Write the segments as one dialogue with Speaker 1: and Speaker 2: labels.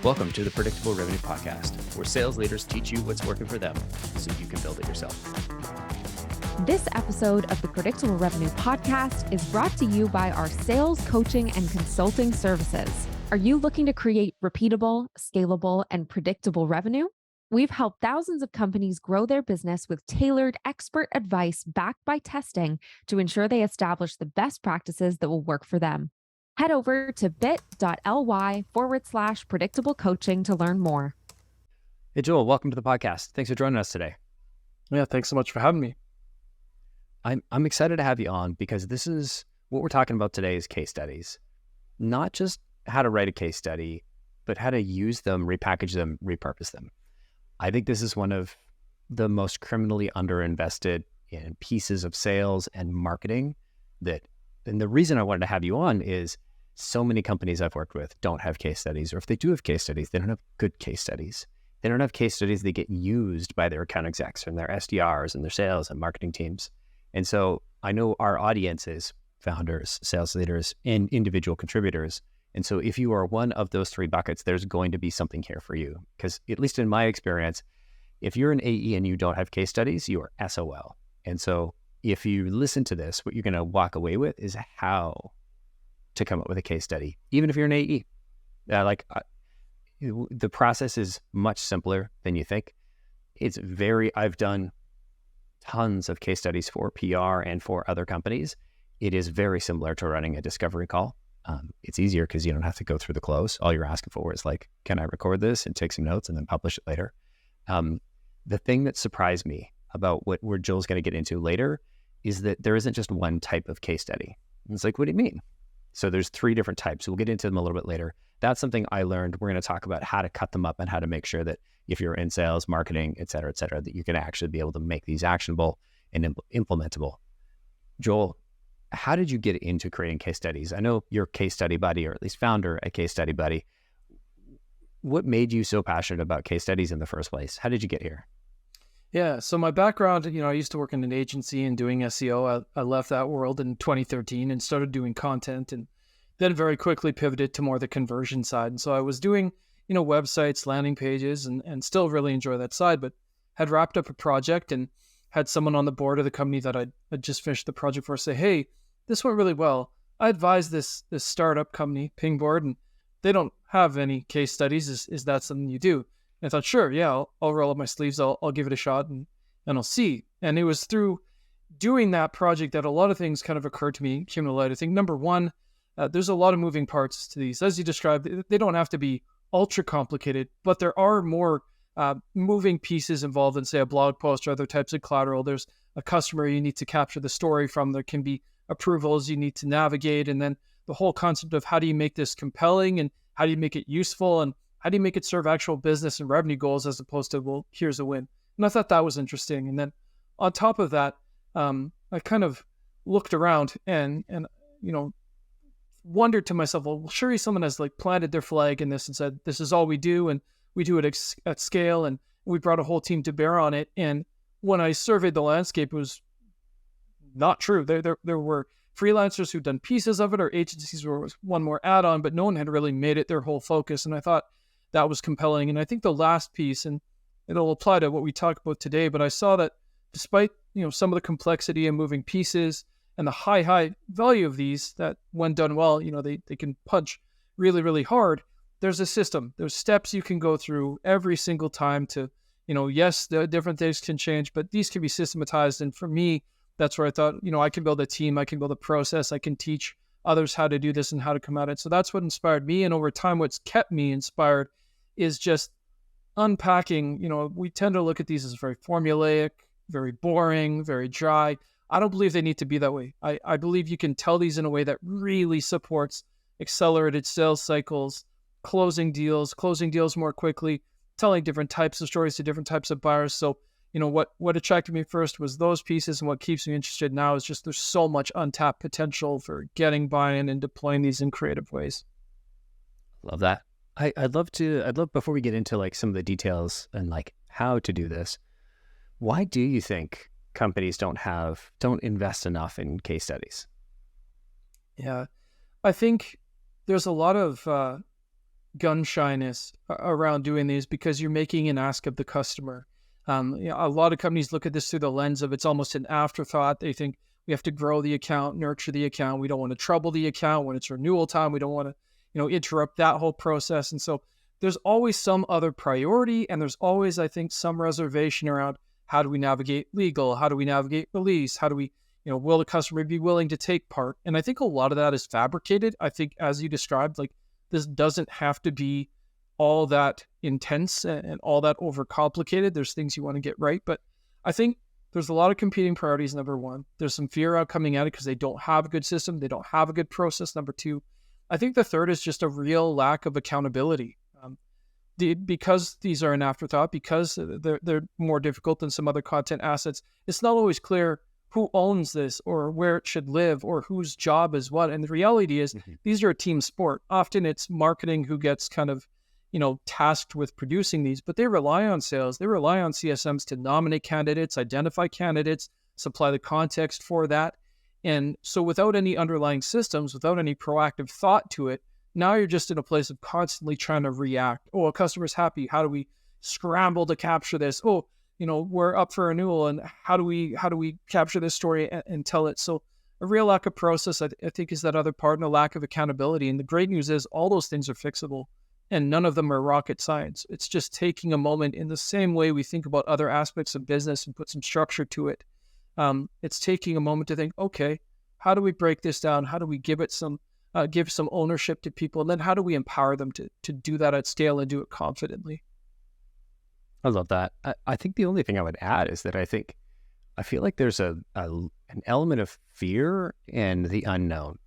Speaker 1: Welcome to the Predictable Revenue Podcast, where sales leaders teach you what's working for them so you can build it yourself.
Speaker 2: This episode of the Predictable Revenue Podcast is brought to you by our sales coaching and consulting services. Are you looking to create repeatable, scalable, and predictable revenue? We've helped thousands of companies grow their business with tailored expert advice backed by testing to ensure they establish the best practices that will work for them. Head over to bit.ly/predictable coaching to learn more.
Speaker 1: Hey, Joel, welcome to the podcast. Thanks for joining us today.
Speaker 3: Yeah, thanks so much for having me.
Speaker 1: I'm excited to have you on because this is what we're talking about today is case studies. Not just how to write a case study, but how to use them, repackage them, repurpose them. I think this is one of the most criminally underinvested in pieces of sales and marketing and the reason I wanted to have you on is so many companies I've worked with don't have case studies, or if they do have case studies, they don't have good case studies. They don't have case studies that get used by their account execs and their SDRs and their sales and marketing teams. And so I know our audience is founders, sales leaders, and individual contributors. And so if you are one of those three buckets, there's going to be something here for you. Because at least in my experience, if you're an AE and you don't have case studies, you are SOL. And so if you listen to this, what you're going to walk away with is how to come up with a case study, even if you're an AE. The process is much simpler than you think. I've done tons of case studies for PR and for other companies. It is very similar to running a discovery call. It's easier because you don't have to go through the close. All you're asking for is like, can I record this and take some notes and then publish it later? The thing that surprised me about where Joel's going to get into later is that there isn't just one type of case study. And it's like, what do you mean? So there's three different types. We'll get into them a little bit later. That's something I learned. We're going to talk about how to cut them up and how to make sure that if you're in sales, marketing, et cetera, that you can actually be able to make these actionable and implementable. Joel, how did you get into creating case studies? I know you're CaseStudyBuddy, or at least founder at CaseStudyBuddy. What made you so passionate about case studies in the first place? How did you get here?
Speaker 3: Yeah, so my background, I used to work in an agency and doing SEO. I left that world in 2013 and started doing content, and then very quickly pivoted to more the conversion side. And so I was doing, websites, landing pages, and still really enjoy that side, but had wrapped up a project and had someone on the board of the company that I'd just finished the project for say, hey, this went really well. I advised this startup company, Pingboard, and they don't have any case studies. Is that something you do? And I thought, sure, yeah, I'll roll up my sleeves. I'll give it a shot and I'll see. And it was through doing that project that a lot of things kind of occurred to me, came to light. I think number one, there's a lot of moving parts to these. As you described, they don't have to be ultra complicated, but there are more moving pieces involved than, say, a blog post or other types of collateral. There's a customer you need to capture the story from. There can be approvals you need to navigate. And then the whole concept of how do you make this compelling and how do you make it useful and how do you make it serve actual business and revenue goals as opposed to, well, here's a win. And I thought that was interesting. And then on top of that, I kind of looked around and wondered to myself, well, surely someone has like planted their flag in this and said, this is all we do. And we do it at scale. And we brought a whole team to bear on it. And when I surveyed the landscape, it was not true. There were freelancers who'd done pieces of it, or agencies where it was one more add-on, but no one had really made it their whole focus. And I thought that was compelling. And I think the last piece, and it'll apply to what we talk about today, but I saw that despite, some of the complexity and moving pieces and the high value of these, that when done well, they can punch really, really hard. There's a system. There's steps you can go through every single time to, yes, the different things can change, but these can be systematized. And for me, that's where I thought, I can build a team, I can build a process, I can teach others how to do this and how to come at it. So that's what inspired me. And over time, what's kept me inspired is just unpacking. We tend to look at these as very formulaic, very boring, very dry. I don't believe they need to be that way. I believe you can tell these in a way that really supports accelerated sales cycles, closing deals more quickly, telling different types of stories to different types of buyers. So, what attracted me first was those pieces, and what keeps me interested now is just there's so much untapped potential for getting buy-in and deploying these in creative ways.
Speaker 1: Love that. I'd love before we get into like some of the details and like how to do this, why do you think companies don't invest enough in case studies?
Speaker 3: Yeah, I think there's a lot of gun shyness around doing these because you're making an ask of the customer. A lot of companies look at this through the lens of it's almost an afterthought. They think we have to grow the account, nurture the account. We don't want to trouble the account when it's renewal time. We don't want to, interrupt that whole process. And so there's always some other priority, and there's always, I think, some reservation around how do we navigate legal? How do we navigate release? How do we, will the customer be willing to take part? And I think a lot of that is fabricated. I think, as you described, like, this doesn't have to be all that intense and all that overcomplicated. There's things you want to get right. But I think there's a lot of competing priorities, number one. There's some fear out coming at it because they don't have a good system. They don't have a good process, number two. I think the third is just a real lack of accountability. Because these are an afterthought, because they're more difficult than some other content assets, it's not always clear who owns this or where it should live or whose job is what. And the reality is these are a team sport. Often it's marketing who gets kind of, tasked with producing these, but they rely on sales. They rely on CSMs to nominate candidates, identify candidates, supply the context for that. And so without any underlying systems, without any proactive thought to it, now you're just in a place of constantly trying to react. Oh, a customer's happy. How do we scramble to capture this? Oh, we're up for renewal, and how do we capture this story and tell it? So a real lack of process, I think, is that other part, and a lack of accountability. And the great news is all those things are fixable, and none of them are rocket science. It's just taking a moment in the same way we think about other aspects of business and put some structure to it. It's taking a moment to think, okay, how do we break this down? How do we give it give some ownership to people? And then how do we empower them to do that at scale and do it confidently?
Speaker 1: I love that. I think the only thing I would add is that I feel like there's an element of fear and the unknown.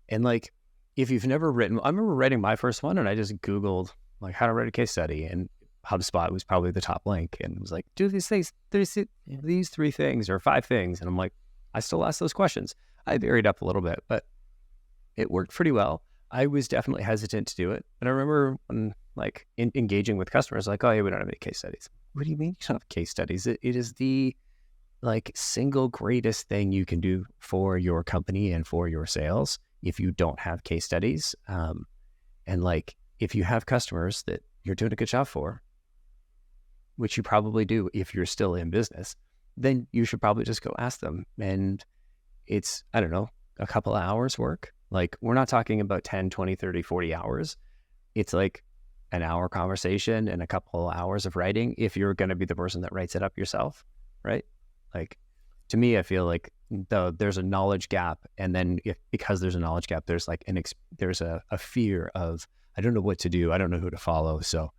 Speaker 1: And like, if you've never written, I remember writing my first one and I just Googled like how to write a case study, and HubSpot was probably the top link, and it was like, do these things, these 3 things or 5 things. And I'm like, I still ask those questions. I varied up a little bit, but it worked pretty well. I was definitely hesitant to do it. But I remember when engaging with customers, like, oh yeah, we don't have any case studies. What do you mean you don't have case studies? It is the single greatest thing you can do for your company and for your sales if you don't have case studies. And if you have customers that you're doing a good job for, which you probably do if you're still in business, then you should probably just go ask them. And it's, I don't know, a couple of hours work. Like, we're not talking about 10, 20, 30, 40 hours. It's like an hour conversation and a couple of hours of writing if you're going to be the person that writes it up yourself, right? Like, to me, I feel like there's a knowledge gap. And then because there's a knowledge gap, there's there's a fear of, I don't know what to do. I don't know who to follow. So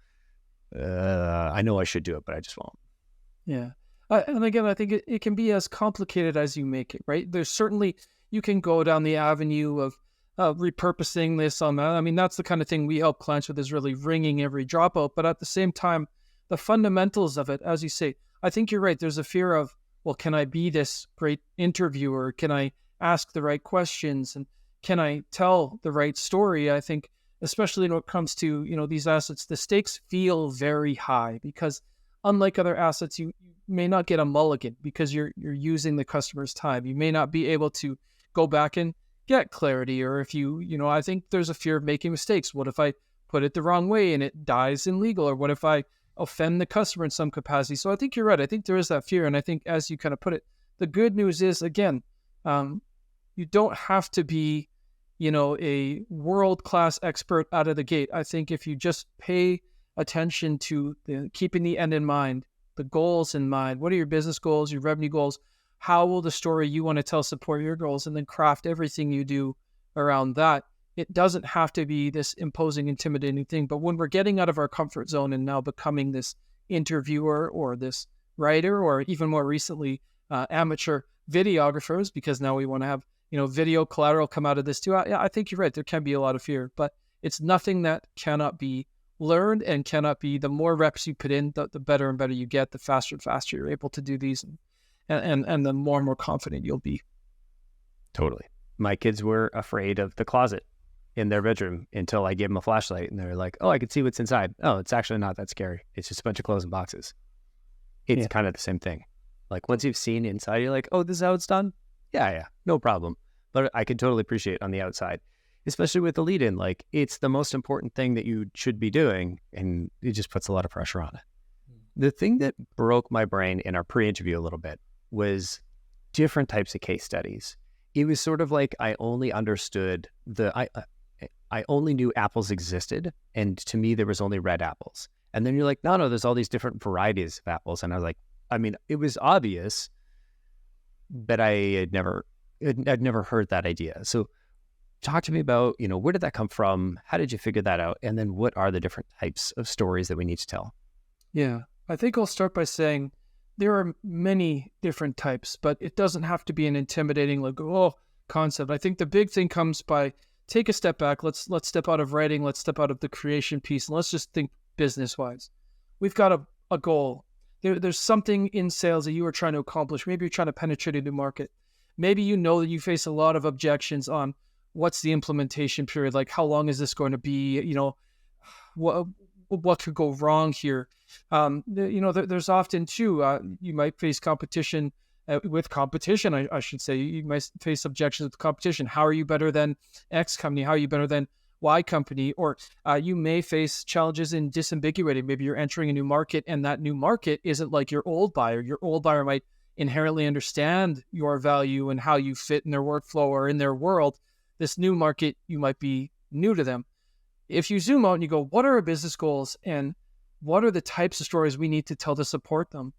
Speaker 1: I know I should do it, but I just won't.
Speaker 3: Yeah. And again, I think it can be as complicated as you make it, right? There's certainly, you can go down the avenue of repurposing this on that. I mean, that's the kind of thing we help clients with, is really wringing every dropout. But at the same time, the fundamentals of it, as you say, I think you're right. There's a fear of, well, can I be this great interviewer? Can I ask the right questions? And can I tell the right story? I think, especially when it comes to, these assets, the stakes feel very high because unlike other assets, you may not get a mulligan because you're using the customer's time. You may not be able to go back and get clarity, or if I think there's a fear of making mistakes. What if I put it the wrong way and it dies in legal? Or what if I offend the customer in some capacity? So I think you're right. I think there is that fear. And I think, as you kind of put it, the good news is, again, you don't have to be, a world-class expert out of the gate. I think if you just pay attention to keeping the end in mind, the goals in mind, what are your business goals, your revenue goals? How will the story you want to tell support your goals? And then craft everything you do around that. It doesn't have to be this imposing, intimidating thing. But when we're getting out of our comfort zone and now becoming this interviewer or this writer, or even more recently, amateur videographers, because now we want to have, video collateral come out of this too. I think you're right. There can be a lot of fear, but it's nothing that cannot be learned and cannot be. The more reps you put in, the better and better you get, the faster and faster you're able to do these. And the more and more confident you'll be.
Speaker 1: Totally. My kids were afraid of the closet in their bedroom until I gave them a flashlight, and they're like, oh, I can see what's inside. Oh, it's actually not that scary. It's just a bunch of clothes and boxes. It's kind of the same thing. Like, once you've seen inside, you're like, oh, this is how it's done? Yeah, no problem. But I can totally appreciate on the outside. especially with the lead in, like it's the most important thing that you should be doing. And it just puts a lot of pressure on it. The thing that broke my brain in our pre-interview a little bit was different types of case studies. It was sort of like I only understood I only knew apples existed, and to me there was only red apples. And then you're like, no, there's all these different varieties of apples. And I was like, I mean, it was obvious, but I'd never heard that idea. So talk to me about, where did that come from? How did you figure that out? And then what are the different types of stories that we need to tell?
Speaker 3: Yeah, I think I'll start by saying there are many different types, but it doesn't have to be an intimidating, concept. I think the big thing comes by take a step back. Let's step out of writing. Let's step out of the creation piece, and let's just think business-wise. We've got a goal. There's something in sales that you are trying to accomplish. Maybe you're trying to penetrate a new market. Maybe you know that you face a lot of objections on what's the implementation period, like how long is this going to be? What could go wrong here? There's often too, you might face competition with competition, I should say. You might face objections with competition. How are you better than X company? How are you better than Y company? Or you may face challenges in disambiguating. Maybe you're entering a new market and that new market isn't like your old buyer. Your old buyer might inherently understand your value and how you fit in their workflow or in their world. This new market, you might be new to them. If you zoom out and you go, what are our business goals and what are the types of stories we need to tell to support them?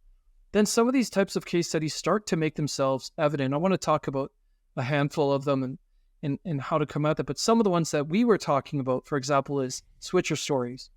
Speaker 3: Then some of these types of case studies start to make themselves evident. I want to talk about a handful of them and how to come at that. But some of the ones that we were talking about, for example, is switcher stories.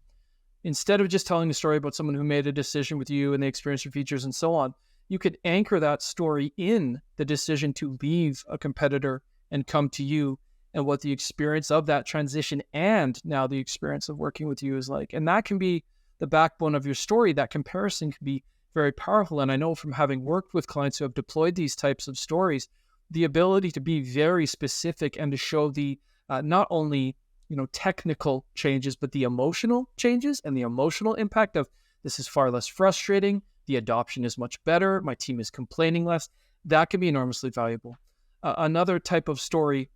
Speaker 3: Instead of just telling a story about someone who made a decision with you and they experienced your features and so on, you could anchor that story in the decision to leave a competitor and come to you, and what the experience of that transition and now the experience of working with you is like. And that can be the backbone of your story. That comparison can be very powerful. And I know from having worked with clients who have deployed these types of stories, the ability to be very specific and to show the not only technical changes, but the emotional changes and the emotional impact of this is far less frustrating. The adoption is much better. My team is complaining less. That can be enormously valuable. Another type of story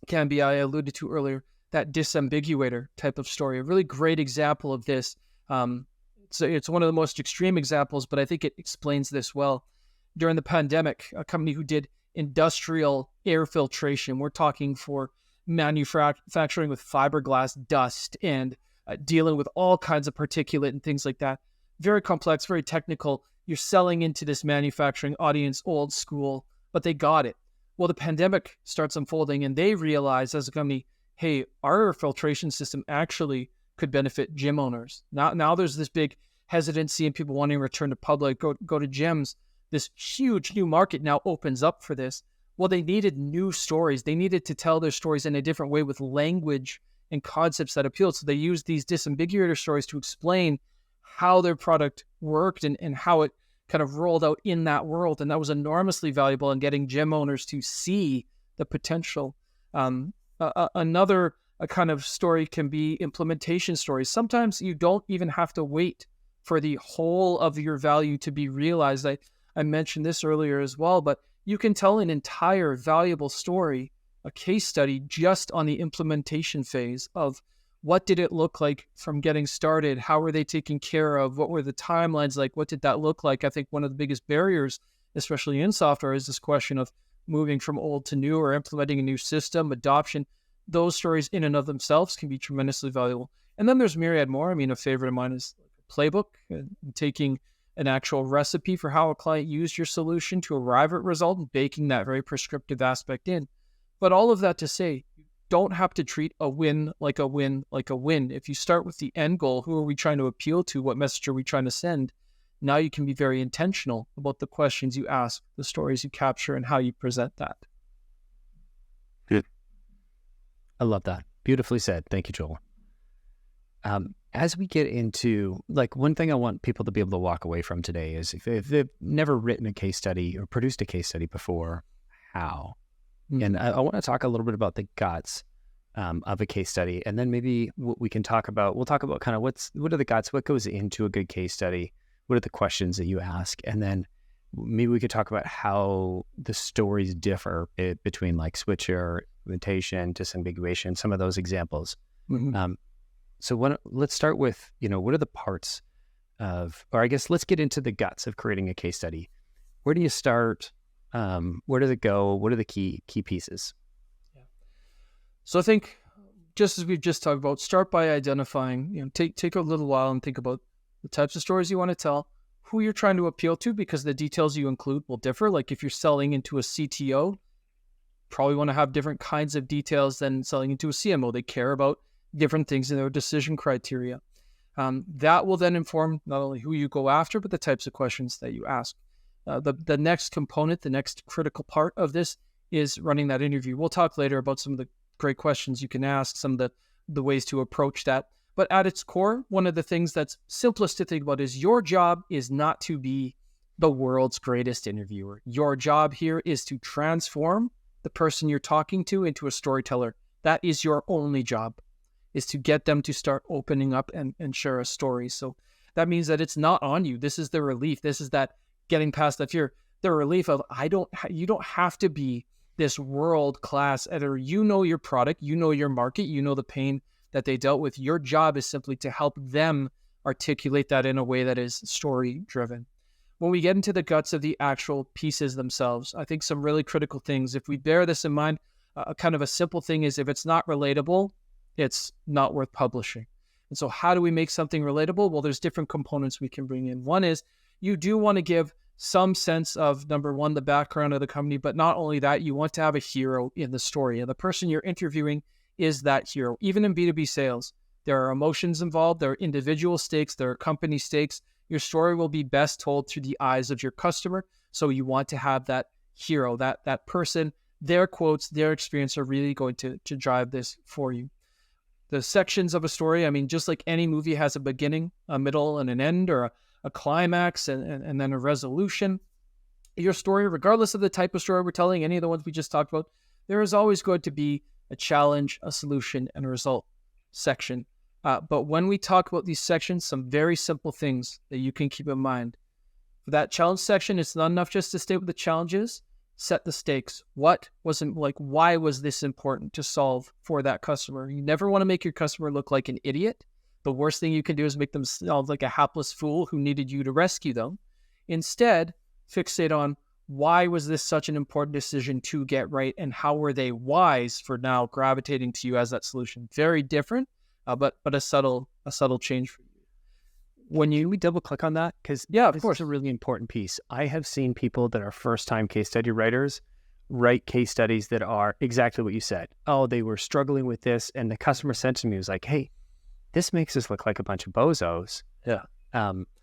Speaker 3: can be, I alluded to earlier, that disambiguator type of story. A really great example of this. So it's one of the most extreme examples, but I think it explains this well. During the pandemic, a company who did industrial air filtration, we're talking for manufacturing with fiberglass dust and dealing with all kinds of particulate and things like that. Very complex, very technical. You're selling into this manufacturing audience, old school, but they got it. Well, the pandemic starts unfolding and they realize as a company, hey, our filtration system actually could benefit gym owners. Now there's this big hesitancy and people wanting to return to public, go to gyms. This huge new market now opens up for this. Well, they needed new stories. They needed to tell their stories in a different way with language and concepts that appealed. So they used these disambiguator stories to explain how their product worked and how it kind of rolled out in that world. And that was enormously valuable in getting gym owners to see the potential. Another kind of story can be implementation stories. Sometimes you don't even have to wait for the whole of your value to be realized. I mentioned this earlier as well, but you can tell an entire valuable story, a case study, just on the implementation phase of what did it look like from getting started? How were they taken care of? What were the timelines like? What did that look like? I think one of the biggest barriers, especially in software, is this question of moving from old to new or implementing a new system, adoption. Those stories in and of themselves can be tremendously valuable. And then there's myriad more. I mean, a favorite of mine is Playbook, taking an actual recipe for how a client used your solution to arrive at result and baking that very prescriptive aspect in. But all of that to say, you don't have to treat a win like a win like a win. If you start with the end goal, who are we trying to appeal to? What message are we trying to send? Now you can be very intentional about the questions you ask, the stories you capture, and how you present that.
Speaker 1: Good. I love that. Beautifully said. Thank you, Joel. As we get into, like, one thing I want people to be able to walk away from today is if they've never written a case study or produced a case study before, how? Mm-hmm. And I want to talk a little bit about the guts of a case study. And then maybe we'll talk about kind of what are the guts, what goes into a good case study, what are the questions that you ask? And then maybe we could talk about how the stories differ between like switcher documentation, disambiguation, some of those examples.
Speaker 3: Mm-hmm.
Speaker 1: Let's start with, what are the parts of, or I guess let's get into the guts of creating a case study. Where do you start? Where does it go? What are the key pieces?
Speaker 3: Yeah. So I think, just as we've just talked about, start by identifying, take a little while and think about the types of stories you want to tell, who you're trying to appeal to, because the details you include will differ. Like if you're selling into a CTO, probably want to have different kinds of details than selling into a CMO. They care about different things in their decision criteria. That will then inform not only who you go after, but the types of questions that you ask. The next component, the next critical part of this is running that interview. We'll talk later about some of the great questions you can ask, some of the ways to approach that. But at its core, one of the things that's simplest to think about is your job is not to be the world's greatest interviewer. Your job here is to transform the person you're talking to into a storyteller. That is your only job, is to get them to start opening up and share a story. So that means that it's not on you. This is the relief. This is that getting past that fear, the relief of you don't have to be this world-class editor. You know your product, you know your market, you know the pain that they dealt with. Your job is simply to help them articulate that in a way that is story-driven. When we get into the guts of the actual pieces themselves, I think some really critical things, if we bear this in mind, kind of a simple thing is if it's not relatable, it's not worth publishing. And so how do we make something relatable? Well, there's different components we can bring in. One is you do want to give some sense of, number one, the background of the company, but not only that, you want to have a hero in the story. And the person you're interviewing is that hero. Even in B2B sales, there are emotions involved, there are individual stakes, there are company stakes. Your story will be best told through the eyes of your customer. So you want to have that hero, that person, their quotes, their experience are really going to drive this for you. The sections of a story, I mean, just like any movie has a beginning, a middle, and an end, or a climax, and then a resolution. Your story, regardless of the type of story we're telling, any of the ones we just talked about, there is always going to be a challenge, a solution, and a result section. But when we talk about these sections, some very simple things that you can keep in mind. For that challenge section, it's not enough just to state what the challenge is. Set the stakes. Why was this important to solve for that customer? You never want to make your customer look like an idiot. The worst thing you can do is make them sound like a hapless fool who needed you to rescue them. Instead, fixate on why was this such an important decision to get right, and how were they wise for now gravitating to you as that solution? Very different, but a subtle change for you.
Speaker 1: Can we double click on that? Because of course, a really important piece. I have seen people that are first-time case study writers write case studies that are exactly what you said. Oh, they were struggling with this, and the customer sent to me was like, "Hey, this makes us look like a bunch of bozos."
Speaker 3: Yeah.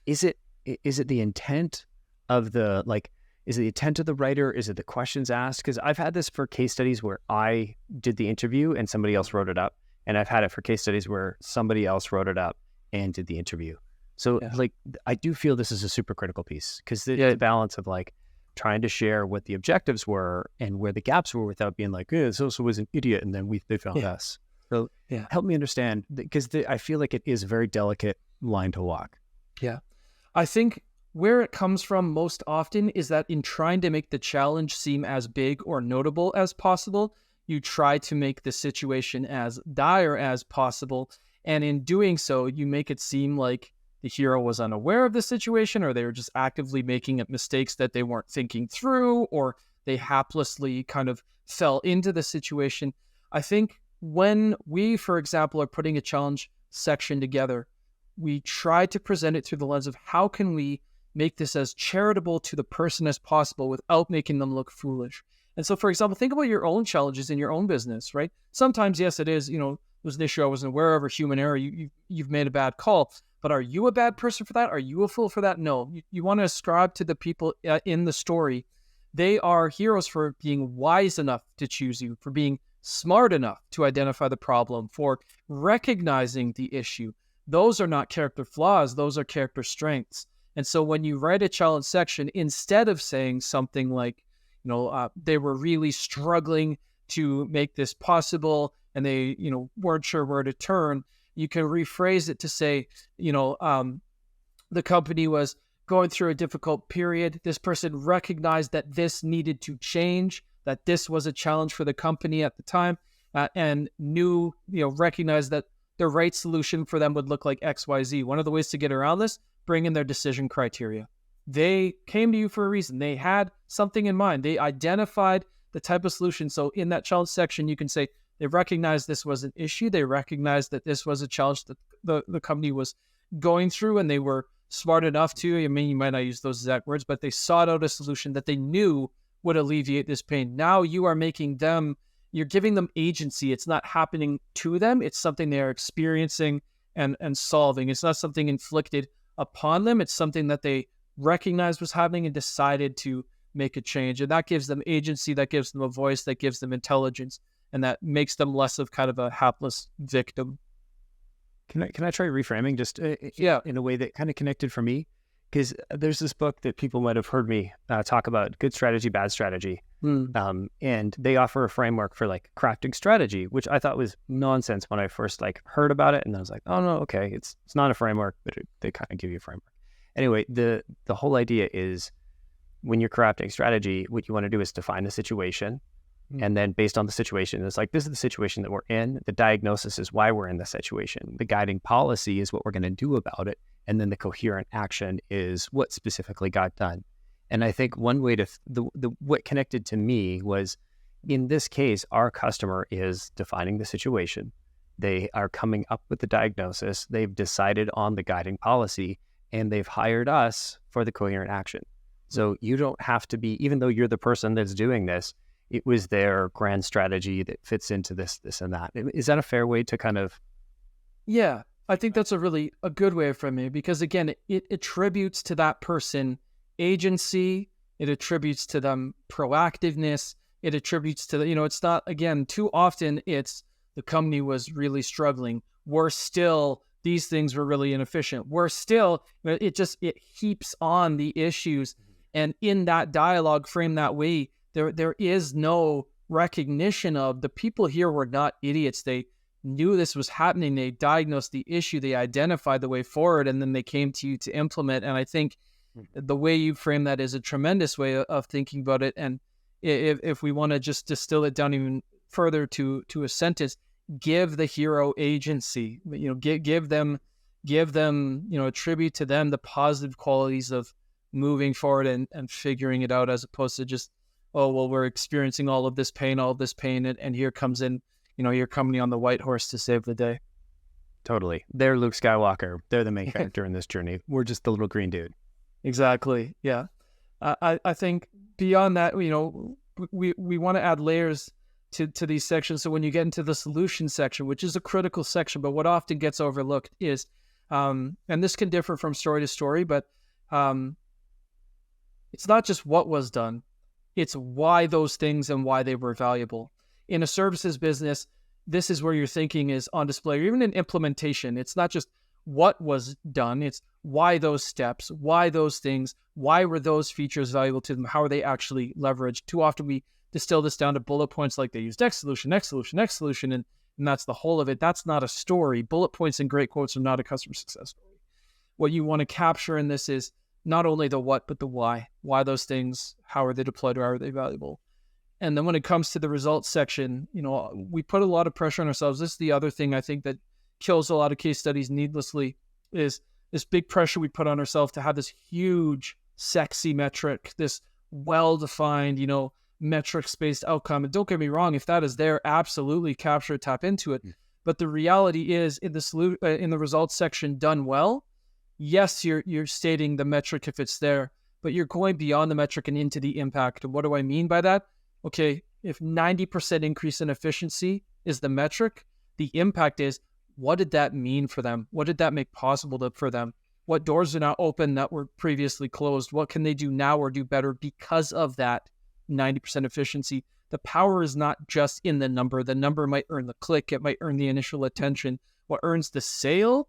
Speaker 1: Is it the intent of the Is it the intent of the writer? Is it the questions asked? Because I've had this for case studies where I did the interview and somebody else wrote it up, and I've had it for case studies where somebody else wrote it up and did the interview. So I do feel this is a super critical piece, because the balance of trying to share what the objectives were and where the gaps were without being like, this also was an idiot, and then they found us. So help me understand, because I feel like it is a very delicate line to walk.
Speaker 3: Yeah. I think where it comes from most often is that in trying to make the challenge seem as big or notable as possible, you try to make the situation as dire as possible. And in doing so, you make it seem like the hero was unaware of the situation, or they were just actively making mistakes that they weren't thinking through, or they haplessly kind of fell into the situation. I think when we, for example, are putting a challenge section together, we try to present it through the lens of how can we make this as charitable to the person as possible without making them look foolish. And so, for example, think about your own challenges in your own business, right? Sometimes, yes, it is, was an issue I wasn't aware of, or human error. You've made a bad call. But are you a bad person for that? Are you a fool for that? No. You want to ascribe to the people in the story. They are heroes for being wise enough to choose you, for being smart enough to identify the problem, for recognizing the issue. Those are not character flaws. Those are character strengths. And so when you write a challenge section, instead of saying something like, they were really struggling to make this possible, and they, weren't sure where to turn, you can rephrase it to say, the company was going through a difficult period. This person recognized that this needed to change. that this was a challenge for the company at the time, and recognized that the right solution for them would look like XYZ. One of the ways to get around this, bring in their decision criteria. They came to you for a reason. They had something in mind. They identified the type of solution. So in that challenge section, you can say they recognized this was an issue. They recognized that this was a challenge that the company was going through, and they were smart enough to, I mean, you might not use those exact words, but they sought out a solution that they knew would alleviate this pain. Now you are you're giving them agency. It's not happening to them. It's something they are experiencing and solving. It's not something inflicted upon them. It's something that they recognized was happening and decided to make a change. And that gives them agency, that gives them a voice, that gives them intelligence, and that makes them less of kind of a hapless victim.
Speaker 1: Can I try reframing just in a way that kind of connected for me? Because there's this book that people might have heard me talk about, Good Strategy, Bad Strategy. And they offer a framework for like crafting strategy, which I thought was nonsense when I first like heard about it. And I was like, oh no, okay, it's not a framework, but they kind of give you a framework. Anyway, the whole idea is when you're crafting strategy, what you want to do is define the situation. And then based on the situation, it's like, this is the situation that we're in. The diagnosis is why we're in the situation. The guiding policy is what we're going to do about it. And then the coherent action is what specifically got done. And I think one way to, what connected to me was, in this case, our customer is defining the situation. They are coming up with the diagnosis. They've decided on the guiding policy, and they've hired us for the coherent action. So you don't have to be, even though you're the person that's doing this, it was their grand strategy that fits into this, and that. Is that a fair way to kind of?
Speaker 3: Yeah, I think that's a good way of framing it, because again, it attributes to that person agency. It attributes to them proactiveness. It attributes to it's not, again, too often it's the company was really struggling. Worse still, these things were really inefficient. Worse still, it heaps on the issues. And in that dialogue framed that way, there is no recognition of the people here were not idiots. They knew this was happening. They diagnosed the issue. They identified the way forward, and then they came to you to implement. And I think the way you frame that is a tremendous way of thinking about it. And if we want to just distill it down even further to a sentence, give the hero agency. Give them, attribute to them the positive qualities of moving forward and figuring it out, as opposed to just, oh, well, we're experiencing all of this pain, and here comes in, your company on the white horse to save the day.
Speaker 1: Totally. They're Luke Skywalker. They're the main character in this journey. We're just the little green dude.
Speaker 3: Exactly. Yeah. I think beyond that, we want to add layers to these sections. So when you get into the solution section, which is a critical section, but what often gets overlooked is, and this can differ from story to story, but it's not just what was done. It's why those things and why they were valuable. In a services business, this is where your thinking is on display. Or even in implementation, it's not just what was done. It's why those steps, why those things, why were those features valuable to them? How are they actually leveraged? Too often we distill this down to bullet points, like they used X solution, and that's the whole of it. That's not a story. Bullet points and great quotes are not a customer success story. What you want to capture in this is not only the what, but the why. Why those things, how are they deployed, or how are they valuable? And then when it comes to the results section, we put a lot of pressure on ourselves. This is the other thing I think that kills a lot of case studies needlessly, is this big pressure we put on ourselves to have this huge, sexy metric, this well-defined, metrics-based outcome. And don't get me wrong, if that is there, absolutely capture it, tap into it. But the reality is, in the results section done well, yes, you're stating the metric if it's there, but you're going beyond the metric and into the impact. And what do I mean by that? Okay, if 90% increase in efficiency is the metric, the impact is, what did that mean for them? What did that make possible for them? What doors are now open that were previously closed? What can they do now or do better because of that 90% efficiency? The power is not just in the number. The number might earn the click. It might earn the initial attention. What earns the sale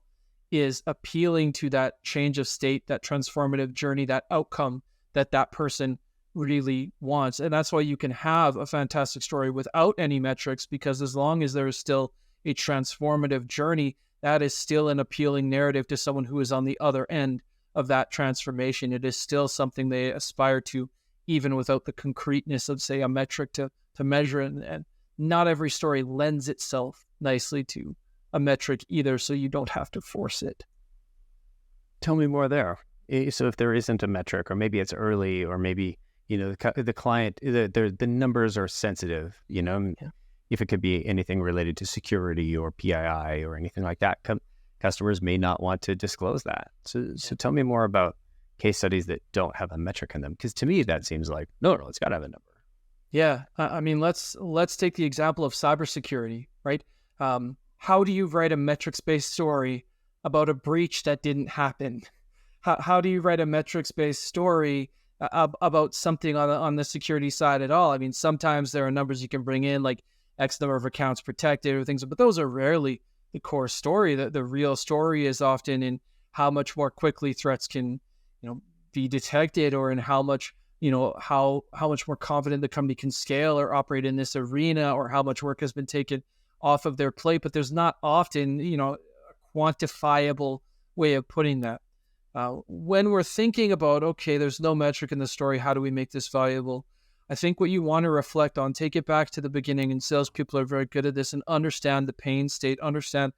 Speaker 3: is appealing to that change of state, that transformative journey, that outcome that person really wants. And that's why you can have a fantastic story without any metrics, because as long as there is still a transformative journey, that is still an appealing narrative to someone who is on the other end of that transformation. It is still something they aspire to even without the concreteness of, say, a metric to measure it. And not every story lends itself nicely to a metric either, so you don't have to force it.
Speaker 1: Tell me more there. So if there isn't a metric, or maybe it's early, or maybe, the client, the numbers are sensitive, if it could be anything related to security or PII or anything like that, customers may not want to disclose that. So tell me more about case studies that don't have a metric in them, because to me that seems like no, it's got to have a number.
Speaker 3: Yeah, I mean, let's take the example of cybersecurity, right? How do you write a metrics-based story about a breach that didn't happen? How do you write a metrics-based story about something on the security side at all? I mean, sometimes there are numbers you can bring in, like X number of accounts protected or things, but those are rarely the core story. The real story is often in how much more quickly threats can, be detected, or in how much, how much more confident the company can scale or operate in this arena, or how much work has been taken off of their plate. But there's not often, a quantifiable way of putting that. When we're thinking about, okay, there's no metric in the story, how do we make this valuable? I think what you want to reflect on, take it back to the beginning, and salespeople are very good at this, and understand the pain state, understand,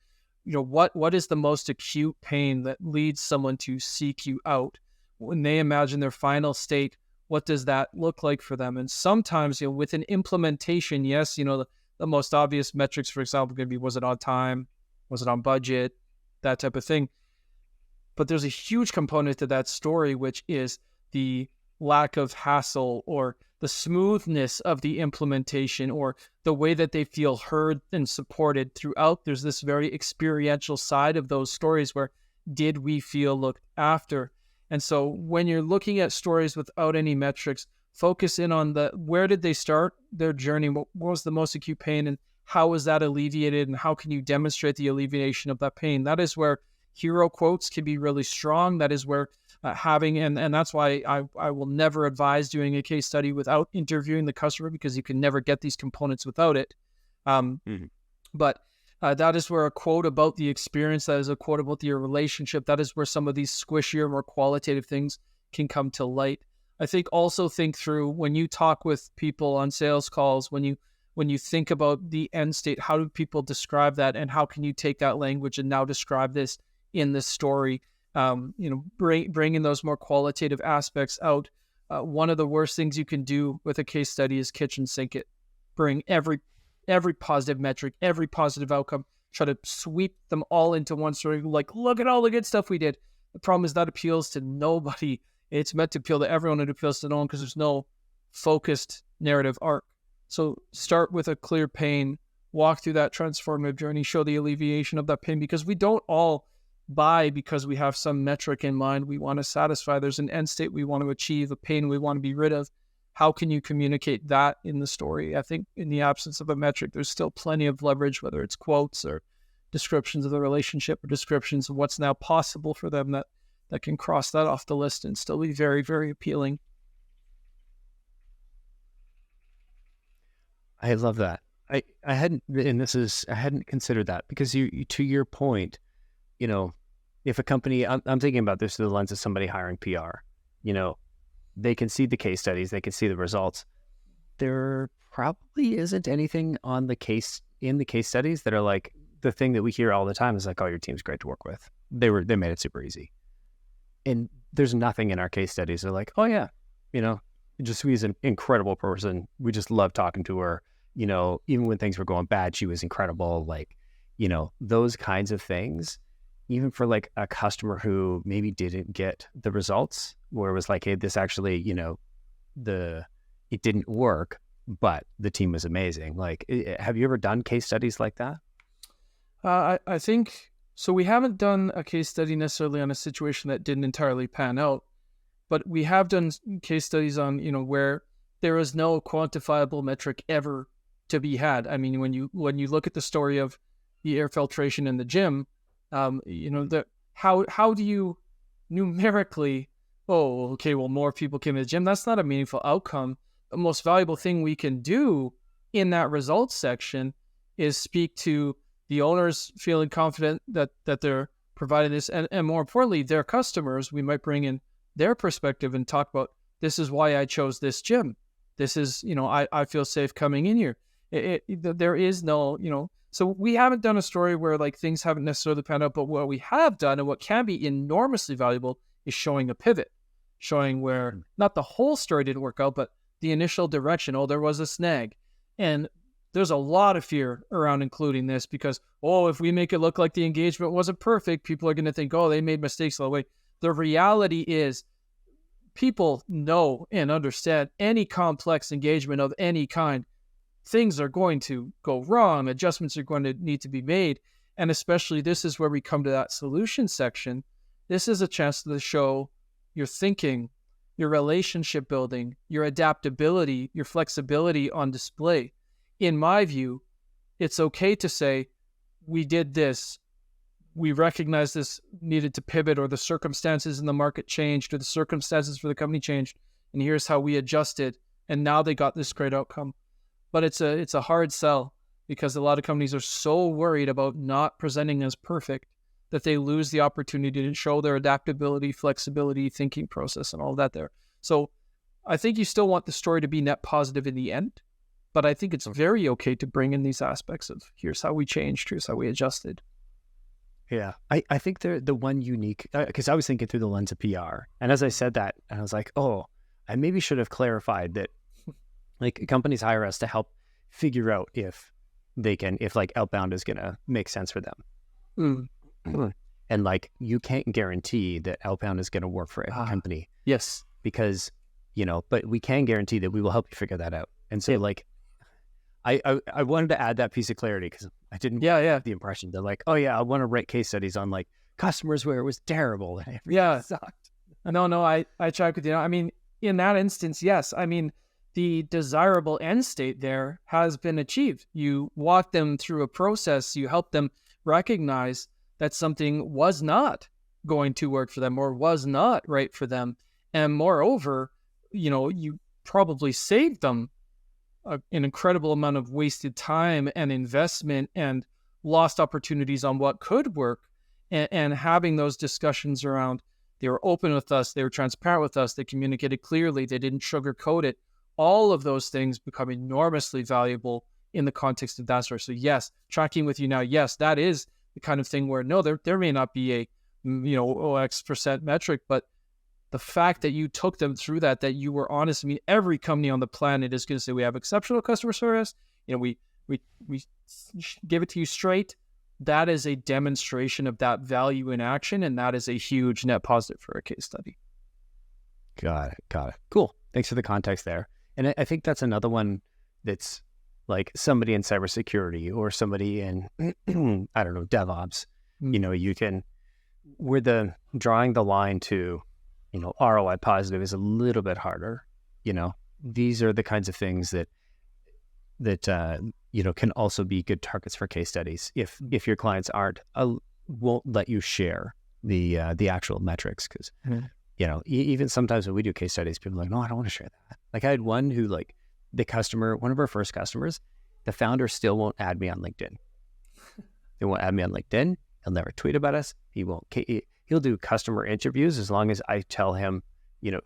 Speaker 3: what is the most acute pain that leads someone to seek you out. When they imagine their final state, what does that look like for them? And sometimes, with an implementation, yes, the most obvious metrics, for example, could be, was it on time? Was it on budget? That type of thing. But there's a huge component to that story, which is the lack of hassle, or the smoothness of the implementation, or the way that they feel heard and supported throughout. There's this very experiential side of those stories where, did we feel looked after? And so when you're looking at stories without any metrics, focus in on where did they start their journey? What was the most acute pain, and how was that alleviated? And how can you demonstrate the alleviation of that pain? That is where hero quotes can be really strong. That is where having, and that's why I will never advise doing a case study without interviewing the customer, because you can never get these components without it. But that is where a quote about the experience, that is a quote about your relationship, that is where some of these squishier, more qualitative things can come to light. I think also think through, when you talk with people on sales calls, when you think about the end state, how do people describe that, and how can you take that language and now describe this in this story? Bringing those more qualitative aspects out. One of the worst things you can do with a case study is kitchen sink it. Bring every positive metric, every positive outcome, try to sweep them all into one story. Like, look at all the good stuff we did. The problem is that appeals to nobody. It's meant to appeal to everyone, and it appeals to no one, because there's no focused narrative arc. So start with a clear pain, walk through that transformative journey, show the alleviation of that pain, because we don't all buy because we have some metric in mind we want to satisfy. There's an end state we want to achieve, a pain we want to be rid of. How can you communicate that in the story? I think in the absence of a metric, there's still plenty of leverage, whether it's quotes or descriptions of the relationship, or descriptions of what's now possible for them, that can cross that off the list and still be very, very appealing.
Speaker 1: I love that. I hadn't considered that, because you to your point, if a company, I'm thinking about this through the lens of somebody hiring PR, they can see the case studies, they can see the results. There probably isn't anything in the case studies that are like, the thing that we hear all the time is like, oh, your team's great to work with. They made it super easy. And there's nothing in our case studies that are like, oh yeah, she's an incredible person. We just love talking to her. Even when things were going bad, she was incredible. Like, those kinds of things, even for like a customer who maybe didn't get the results, where it was like, hey, this actually, it didn't work, but the team was amazing. Like, have you ever done case studies like that?
Speaker 3: I think so. We haven't done a case study necessarily on a situation that didn't entirely pan out, but we have done case studies on, where there is no quantifiable metric ever to be had. I mean, when you look at the story of the air filtration in the gym, how do you numerically, oh, okay, well, more people came to the gym. That's not a meaningful outcome. The most valuable thing we can do in that results section is speak to the owners feeling confident that they're providing this, and more importantly, their customers. We might bring in their perspective and talk about this is why I chose this gym. This is, I feel safe coming in here. There is no, so we haven't done a story where like things haven't necessarily panned out, but what we have done and what can be enormously valuable is showing a pivot, showing where not the whole story didn't work out, but the initial direction. Oh, there was a snag. And there's a lot of fear around including this because, if we make it look like the engagement wasn't perfect, people are going to think, they made mistakes along the way. The reality is people know and understand any complex engagement of any kind. Things are going to go wrong. Adjustments are going to need to be made. And especially this is where we come to that solution section. This is a chance to show your thinking, your relationship building, your adaptability, your flexibility on display. In my view, it's okay to say, we did this. We recognize this needed to pivot, or the circumstances in the market changed, or the circumstances for the company changed. And here's how we adjusted. And now they got this great outcome. But it's a hard sell because a lot of companies are so worried about not presenting as perfect that they lose the opportunity to show their adaptability, flexibility, thinking process, and all that there. So I think you still want the story to be net positive in the end, but I think it's very okay to bring in these aspects of here's how we changed, here's how we adjusted.
Speaker 1: Yeah, I think they're the one unique, because I was thinking through the lens of PR. And as I said that, I was like, I maybe should have clarified that like companies hire us to help figure out if like outbound is going to make sense for them. And like, you can't guarantee that outbound is going to work for every company.
Speaker 3: Yes.
Speaker 1: Because, but we can guarantee that we will help you figure that out. And so like, I wanted to add that piece of clarity because I didn't get the impression that like, I want to write case studies on like customers where it was terrible and everything sucked.
Speaker 3: No, I check with you. I mean, in that instance, yes. I mean, the desirable end state there has been achieved. You walk them through a process. You help them recognize that something was not going to work for them or was not right for them. And moreover, you probably saved them an incredible amount of wasted time and investment and lost opportunities on what could work. And having those discussions around, they were open with us, they were transparent with us, they communicated clearly, they didn't sugarcoat it. All of those things become enormously valuable in the context of that story. So yes, tracking with you now, yes, that is the kind of thing where there may not be a X% metric, but the fact that you took them through that you were honest. I mean, every company on the planet is going to say we have exceptional customer service. We give it to you straight. That is a demonstration of that value in action, and that is a huge net positive for a case study.
Speaker 1: Got it. Cool. Thanks for the context there. And I think that's another one that's like somebody in cybersecurity or somebody in, I don't know, DevOps. Where the drawing the line to, ROI positive is a little bit harder. These are the kinds of things that can also be good targets for case studies if your clients won't let you share the actual metrics, because even sometimes when we do case studies, people are like, no, I don't want to share that. Like I had one who like one of our first customers, the founder still won't add me on LinkedIn. They won't add me on LinkedIn. He'll never tweet about us. He'll do customer interviews as long as I tell him,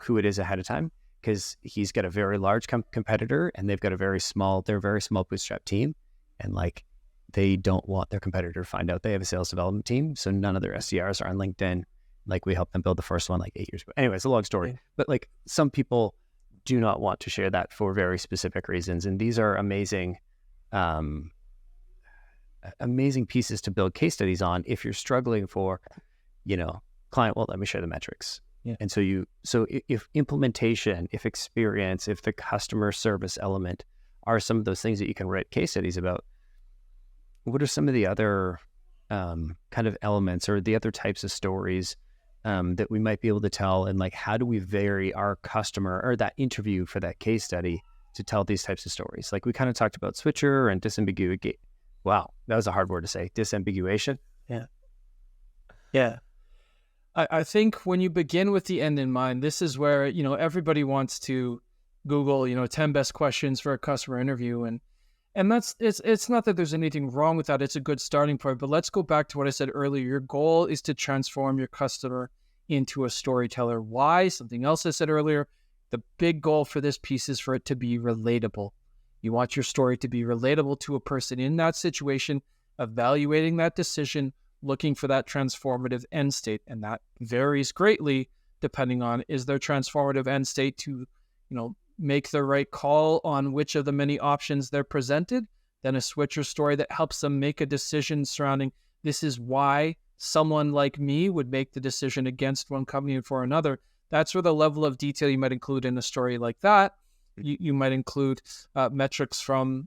Speaker 1: who it is ahead of time, because he's got a very large competitor and they've got a very small bootstrap team. And like, they don't want their competitor to find out they have a sales development team. So none of their SDRs are on LinkedIn. Like we helped them build the first one like 8 years ago. Anyway, it's a long story, yeah. But like some people do not want to share that for very specific reasons. And these are amazing pieces to build case studies on if you're struggling for, client won't let me share the metrics.
Speaker 3: Yeah.
Speaker 1: And so if implementation, if experience, if the customer service element are some of those things that you can write case studies about, what are some of the other kind of elements or the other types of stories that we might be able to tell? And like, how do we vary our customer or that interview for that case study to tell these types of stories? Like we kind of talked about switcher and disambiguation. Wow, that was a hard word to say. Disambiguation.
Speaker 3: Yeah. I think when you begin with the end in mind, this is where, everybody wants to Google, 10 best questions for a customer interview. And that's, it's not that there's anything wrong with that. It's a good starting point, but let's go back to what I said earlier. Your goal is to transform your customer into a storyteller. Why? Something else I said earlier, The big goal for this piece is for it to be relatable. You want your story to be relatable to a person in that situation, evaluating that decision, looking for that transformative end state. And that varies greatly depending on, is their transformative end state to, make the right call on which of the many options they're presented, then a switcher story that helps them make a decision surrounding, this is why someone like me would make the decision against one company and for another. That's where the level of detail you might include in a story like that. You might include metrics from,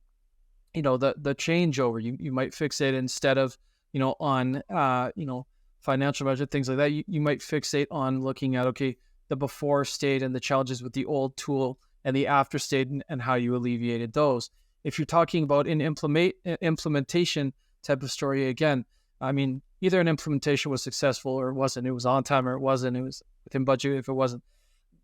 Speaker 3: the changeover. You might fixate instead of, on, financial measure, things like that. You might fixate on looking at, okay, the before state and the challenges with the old tool and the after state and how you alleviated those. If you're talking about an implementation type of story, again, either an implementation was successful or it wasn't. It was on time or it wasn't. It was within budget if it wasn't.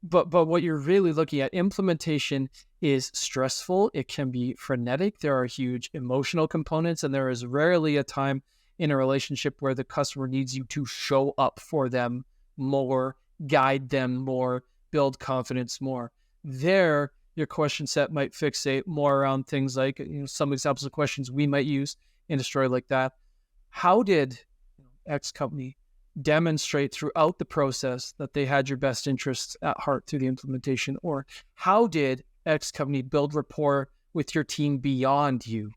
Speaker 3: But what you're really looking at, implementation is stressful. It can be frenetic. There are huge emotional components, and there is rarely a time in a relationship where the customer needs you to show up for them more, guide them more, build confidence more. There, your question set might fixate more around things like, some examples of questions we might use in a story like that. How did X company demonstrate throughout the process that they had your best interests at heart through the implementation? Or how did X company build rapport with your team beyond you?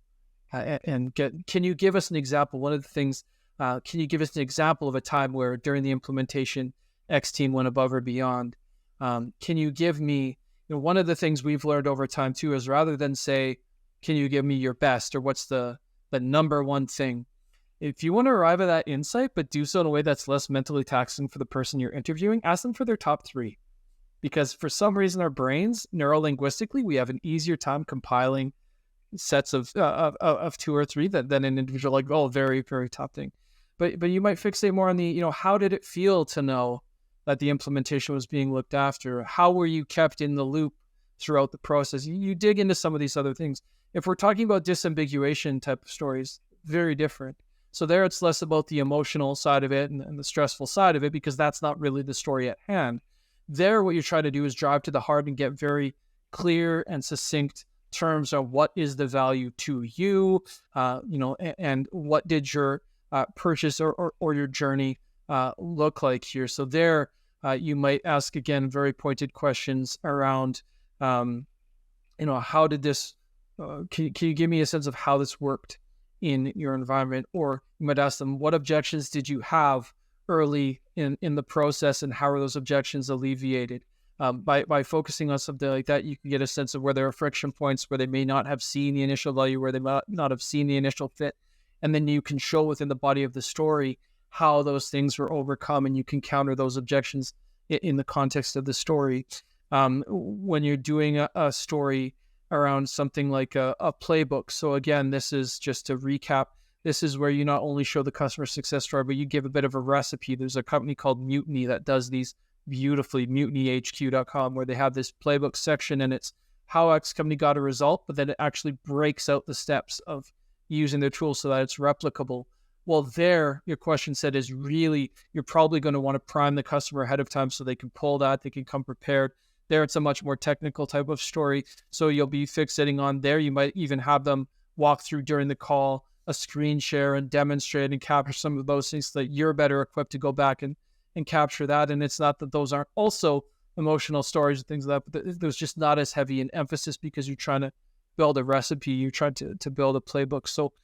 Speaker 3: Can you give us an example? One of the things, can you give us an example of a time where during the implementation, X team went above or beyond? Can you give me, one of the things we've learned over time too is rather than say, can you give me your best or what's the number one thing? If you want to arrive at that insight, but do so in a way that's less mentally taxing for the person you're interviewing, ask them for their top 3. Because for some reason, our brains, neurolinguistically, we have an easier time compiling sets of 2 or 3 than an individual, like, oh, very, very top thing. But you might fixate more on the, how did it feel to know that the implementation was being looked after? How were you kept in the loop throughout the process? You dig into some of these other things. If we're talking about disambiguation type of stories, very different. So there it's less about the emotional side of it and the stressful side of it, because that's not really the story at hand. There, what you're trying to do is drive to the heart and get very clear and succinct terms of what is the value to you, and what did your purchase or your journey look like here. So there, you might ask, again, very pointed questions around, how did this, can you give me a sense of how this worked in your environment? Or you might ask them, what objections did you have early in the process, and how are those objections alleviated? By focusing on something like that, you can get a sense of where there are friction points, where they may not have seen the initial value, where they might not have seen the initial fit. And then you can show within the body of the story how those things were overcome, and you can counter those objections in the context of the story. When you're doing a story around something like a playbook. So again, this is just to recap. This is where you not only show the customer success story, but you give a bit of a recipe. There's a company called Mutiny that does these beautifully, mutinyhq.com, where they have this playbook section, and it's how X company got a result, but then it actually breaks out the steps of using their tool so that it's replicable. Well, there, your question set is really, you're probably going to want to prime the customer ahead of time so they can pull that, they can come prepared. There, it's a much more technical type of story. So you'll be fixating on there. You might even have them walk through during the call, a screen share, and demonstrate and capture some of those things so that you're better equipped to go back and capture that. And it's not that those aren't also emotional stories and things like that, but there's just not as heavy an emphasis because you're trying to build a recipe, you're trying to build a playbook. So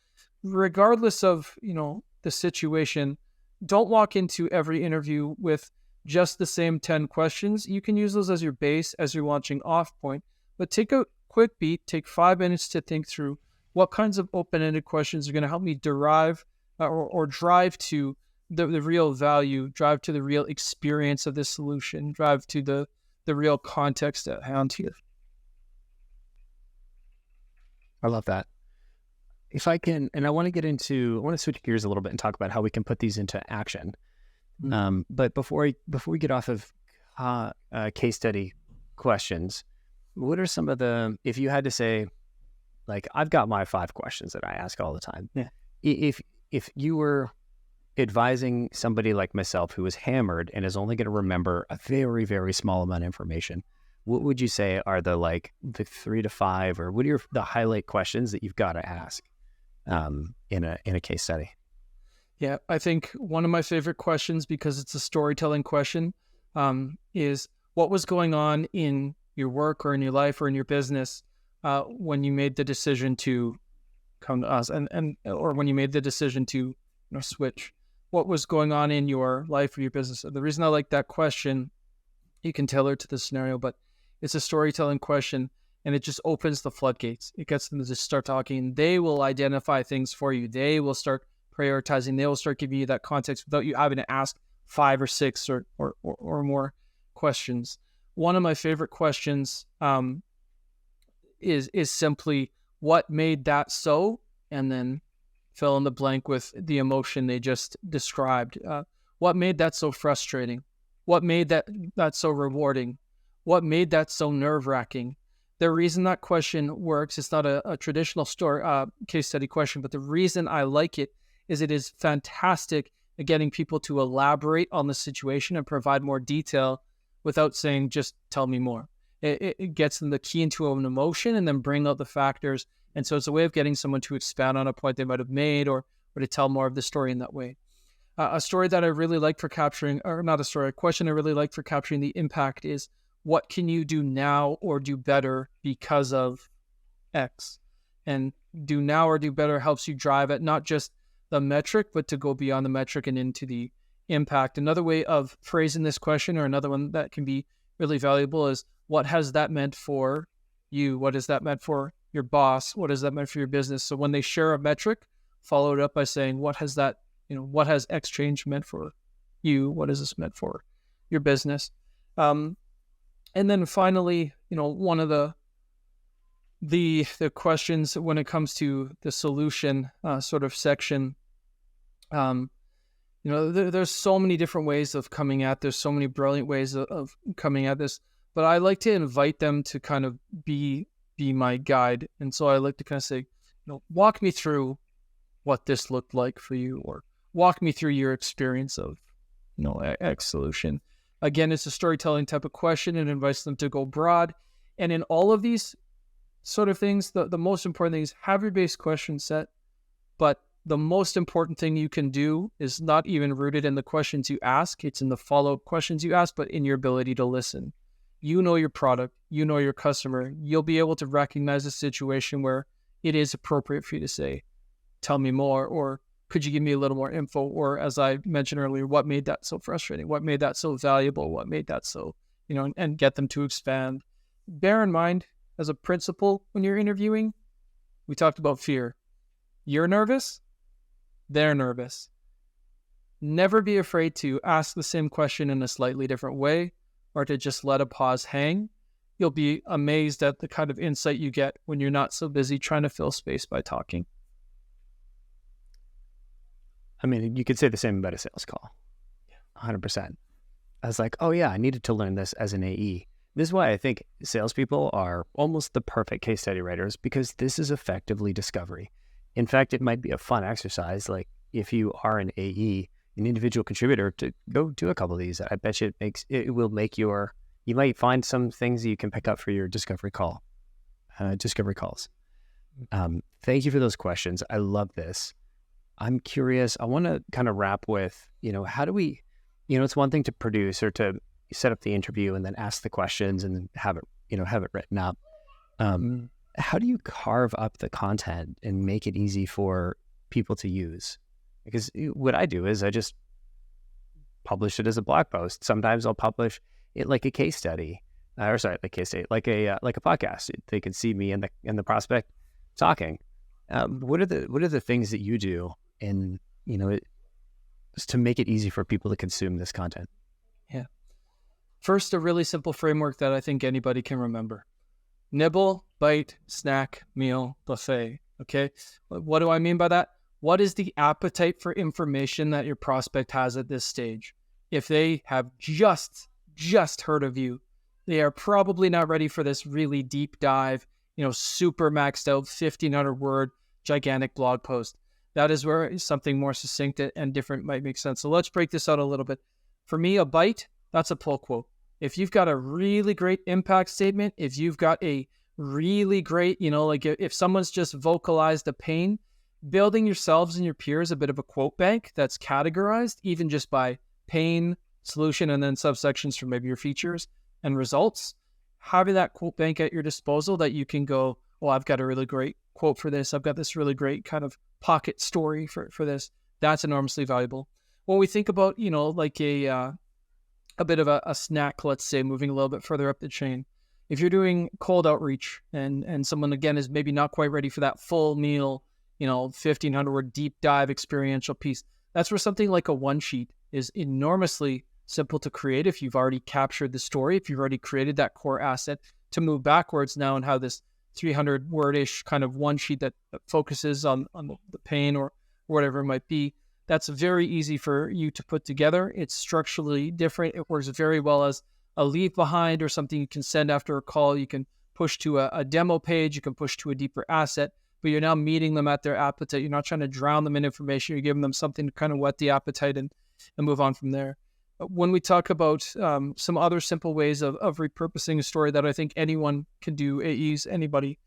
Speaker 3: regardless of, the situation, don't walk into every interview with just the same 10 questions. You can use those as your base as you're launching off point, but take a quick beat, take 5 minutes to think through what kinds of open-ended questions are going to help me derive or drive to the real value, drive to the real experience of this solution, drive to the real context at hand here.
Speaker 1: I love that. If I can, and I want to switch gears a little bit and talk about how we can put these into action. But before we get off of case study questions, what are some of the, if you had to say, like, I've got my 5 questions that I ask all the time. Yeah. If you were advising somebody like myself who is hammered and is only going to remember a very, very small amount of information, what would you say are the 3 to 5, or what are the highlight questions that you've got to ask in a case study?
Speaker 3: Yeah, I think one of my favorite questions, because it's a storytelling question, is what was going on in your work or in your life or in your business when you made the decision to come to us, or when you made the decision to switch. What was going on in your life or your business? The reason I like that question, you can tailor it to the scenario, but it's a storytelling question, and it just opens the floodgates. It gets them to just start talking. They will identify things for you. They will start prioritizing. They will start giving you that context without you having to ask 5 or 6 or more questions. One of my favorite questions is simply, what made that so? And then fill in the blank with the emotion they just described. What made that so frustrating? What made that so rewarding? What made that so nerve-wracking? The reason that question works, it's not a traditional case study question, but the reason I like it is fantastic at getting people to elaborate on the situation and provide more detail without saying, just tell me more. It gets them to key into an emotion and then bring out the factors. And so it's a way of getting someone to expand on a point they might have made, or to tell more of the story in that way. A story that I really like for capturing, or not a story, a question I really like for capturing the impact is, what can you do now or do better because of X? And do now or do better helps you drive at not just the metric, but to go beyond the metric and into the impact. Another way of phrasing this question, or another one that can be really valuable, is, what has that meant for you? What has that meant for your boss? What has that meant for your business? So when they share a metric, follow it up by saying, what has X change meant for you? What has this meant for your business? And then finally, one of the questions when it comes to the solution sort of section, there's so many different ways of coming at this, so many brilliant ways of coming at this, but I like to invite them to kind of be my guide. And so I like to kind of say, walk me through what this looked like for you, or walk me through your experience of, X solution. Again, it's a storytelling type of question and invites them to go broad. And in all of these sort of things, the most important thing is have your base question set, but the most important thing you can do is not even rooted in the questions you ask. It's in the follow-up questions you ask, but in your ability to listen. You know your product, you know your customer. You'll be able to recognize a situation where it is appropriate for you to say, tell me more, or could you give me a little more info? Or as I mentioned earlier, what made that so frustrating? What made that so valuable? What made that so, and get them to expand. Bear in mind, as a principle, when you're interviewing, we talked about fear. You're nervous, they're nervous. Never be afraid to ask the same question in a slightly different way, or to just let a pause hang. You'll be amazed at the kind of insight you get when you're not so busy trying to fill space by talking.
Speaker 1: I mean, you could say the same about a sales call. 100%. I was like, oh yeah, I needed to learn this as an AE. This is why I think salespeople are almost the perfect case study writers, because this is effectively discovery. In fact, it might be a fun exercise. Like if you are an AE, an individual contributor, to go do a couple of these. I bet you it will make you might find some things that you can pick up for your discovery calls. Thank you for those questions. I love this. I'm curious. I want to kind of wrap with, how do we, it's one thing to produce or to set up the interview and then ask the questions and then have it written up. How do you carve up the content and make it easy for people to use? Because what I do is I just publish it as a blog post. Sometimes I'll publish it like a case study, like a podcast. They can see me and the prospect talking. What are the things that you do, and just to make it easy for people to consume this content?
Speaker 3: Yeah. First, a really simple framework that I think anybody can remember: nibble, bite, snack, meal, buffet. Okay. What do I mean by that? What is the appetite for information that your prospect has at this stage? If they have just heard of you, they are probably not ready for this really deep dive, super maxed out 1,500 word gigantic blog post. That is where something more succinct and different might make sense. So let's break this out a little bit. For me, a bite, that's a pull quote. If you've got a really great impact statement, if you've got a really great, like if someone's just vocalized a pain, building yourselves and your peers a bit of a quote bank that's categorized even just by pain, solution, and then subsections for maybe your features and results. Having that quote bank at your disposal that you can go, oh, I've got a really great quote for this. I've got this really great kind of pocket story for this. That's enormously valuable. When we think about, like a bit of a snack, let's say, moving a little bit further up the chain, if you're doing cold outreach and someone, again, is maybe not quite ready for that full meal, 1,500 word deep dive experiential piece, that's where something like a one sheet is enormously simple to create. If you've already captured the story, if you've already created that core asset, to move backwards now and have this 300 wordish kind of one sheet that focuses on the pain or whatever it might be, that's very easy for you to put together. It's structurally different. It works very well as a leave behind or something you can send after a call. You can push to a demo page. You can push to a deeper asset, but you're now meeting them at their appetite. You're not trying to drown them in information. You're giving them something to kind of whet the appetite and move on from there. When we talk about some other simple ways of repurposing a story that I think anyone can do, AEs, anybody,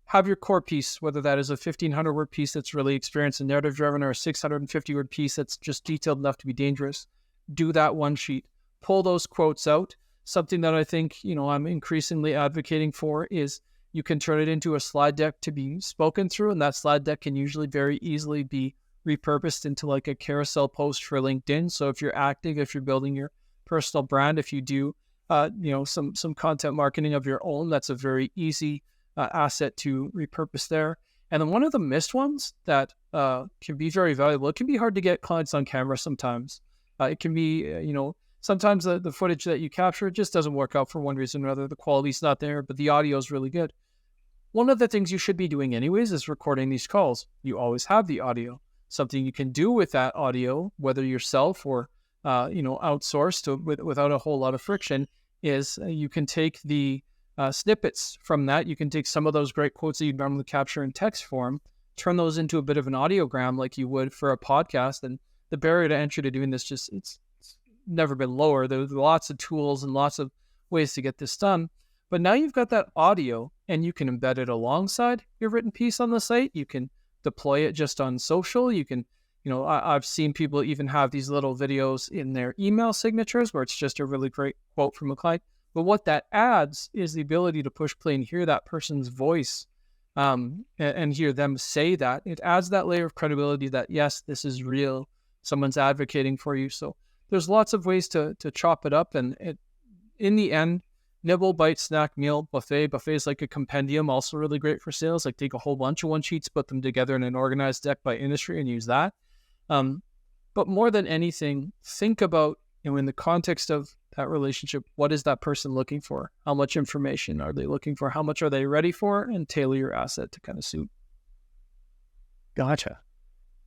Speaker 3: have your core piece, whether that is a 1,500 word piece that's really experienced and narrative driven, or a 650 word piece that's just detailed enough to be dangerous. Do that one sheet. Pull those quotes out. Something that I think, I'm increasingly advocating for is you can turn it into a slide deck to be spoken through, and that slide deck can usually very easily be repurposed into like a carousel post for LinkedIn. So if you're active, if you're building your personal brand, if you do, some content marketing of your own, that's a very easy asset to repurpose there. And then one of the missed ones that can be very valuable, it can be hard to get clients on camera sometimes. It can be, sometimes the footage that you capture just doesn't work out for one reason or another. The quality's not there, but the audio is really good. One of the things you should be doing anyways is recording these calls. You always have the audio. Something you can do with that audio, whether yourself or outsourced without a whole lot of friction, is you can take the snippets from that. You can take some of those great quotes that you'd normally capture in text form, turn those into a bit of an audiogram like you would for a podcast. And the barrier to entry to doing this it's never been lower. There's lots of tools and lots of ways to get this done. But now you've got that audio and you can embed it alongside your written piece on the site. You can deploy it just on social. You can, I've seen people even have these little videos in their email signatures where it's just a really great quote from a client. But what that adds is the ability to push play and hear that person's voice and hear them say that. It adds that layer of credibility that, yes, this is real. Someone's advocating for you. So there's lots of ways to chop it up. And in the end, nibble, bite, snack, meal, buffet. Buffet is like a compendium, also really great for sales. Like take a whole bunch of one sheets, put them together in an organized deck by industry and use that. But more than anything, think about, in the context of that relationship, what is that person looking for? How much information are they looking for? How much are they ready for? And tailor your asset to kind of suit.
Speaker 1: Gotcha.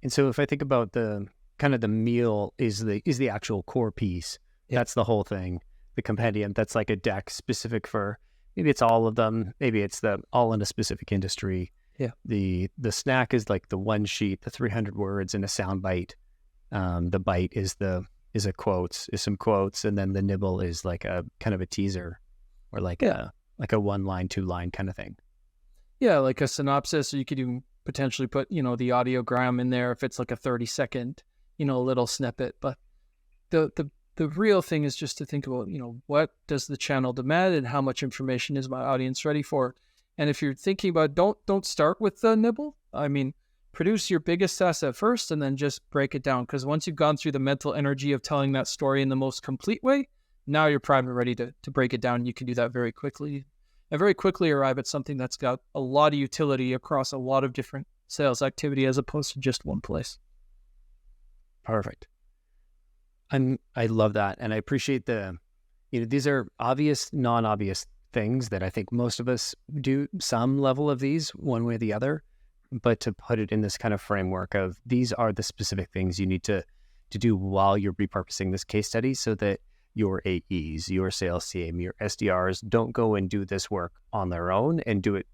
Speaker 1: And so if I think about the kind of the meal is the actual core piece, that's the whole thing. The compendium, that's like a deck specific for, maybe it's all of them, maybe it's all in a specific industry.
Speaker 3: Yeah.
Speaker 1: The snack is like the one sheet, the 300 words and a sound bite. The bite is some quotes, and then the nibble is like a kind of a teaser or like a 1-line, 2-line kind of thing.
Speaker 3: Yeah, like a synopsis, or you could even potentially put, the audiogram in there if it's like a 30-second, little snippet. But the real thing is just to think about, what does the channel demand and how much information is my audience ready for? And if you're thinking about, don't start with the nibble. I mean, produce your biggest asset first and then just break it down. Because once you've gone through the mental energy of telling that story in the most complete way, now you're primed and ready to break it down. You can do that very quickly and very quickly arrive at something that's got a lot of utility across a lot of different sales activity as opposed to just one place.
Speaker 1: Perfect. I love that. And I appreciate these are obvious, non-obvious things that I think most of us do some level of these one way or the other, but to put it in this kind of framework of these are the specific things you need to do while you're repurposing this case study so that your AEs, your sales team, your SDRs don't go and do this work on their own and do it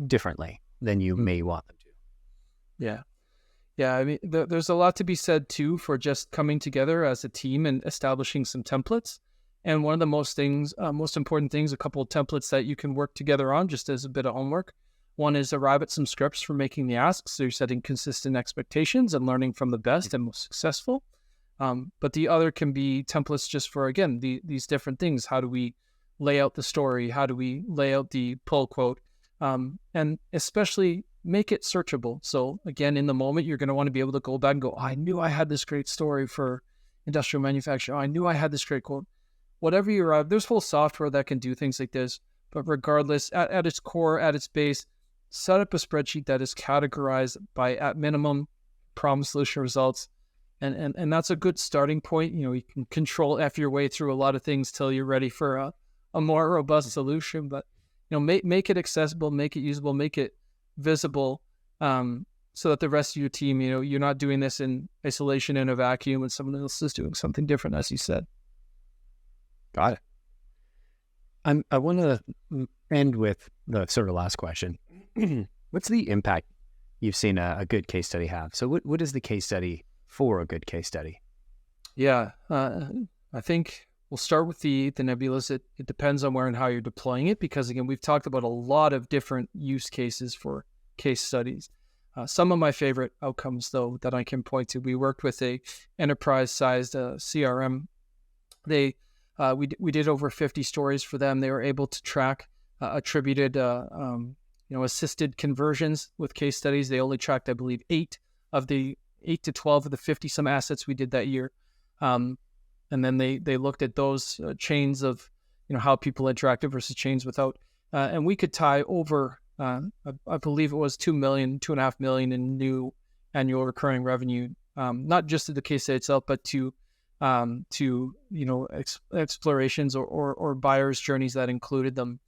Speaker 1: differently than you may want them to.
Speaker 3: Yeah. Yeah, I mean, there's a lot to be said, too, for just coming together as a team and establishing some templates And one of the most important things, a couple of templates that you can work together on just as a bit of homework. One is arrive at some scripts for making the asks. So you're setting consistent expectations and learning from the best and most successful. But the other can be templates just for, again, these different things. How do we lay out the story? How do we lay out the pull quote? And especially make it searchable. So again, in the moment, you're going to want to be able to go back and go, I knew I had this great story for industrial manufacturing. I knew I had this great quote. Whatever you arrive, there's whole software that can do things like this. But regardless, at its core, at its base, set up a spreadsheet that is categorized by, at minimum, problem, solution, results. And that's a good starting point. You can control F your way through a lot of things till you're ready for a more robust solution. But, make it accessible, make it usable, make it visible, so that the rest of your team, you're not doing this in isolation in a vacuum and someone else is doing something different, as you said.
Speaker 1: Got it. I want to end with the sort of last question. What's the impact you've seen a good case study have? So what is the case study for a good case study?
Speaker 3: Yeah, I think we'll start with the nebulas. It depends on where and how you're deploying it, because again, we've talked about a lot of different use cases for case studies. Some of my favorite outcomes, though, that I can point to, we worked with a enterprise-sized CRM. We did over 50 stories for them. They were able to track attributed, assisted conversions with case studies. They only tracked, I believe, 8 to 12 of the 50 some assets we did that year. And then they looked at those chains of, how people interacted versus chains without. And we could tie over, I believe it was $2.5 million in new annual recurring revenue, not just to the case study itself, but to explorations or buyers' journeys that included them.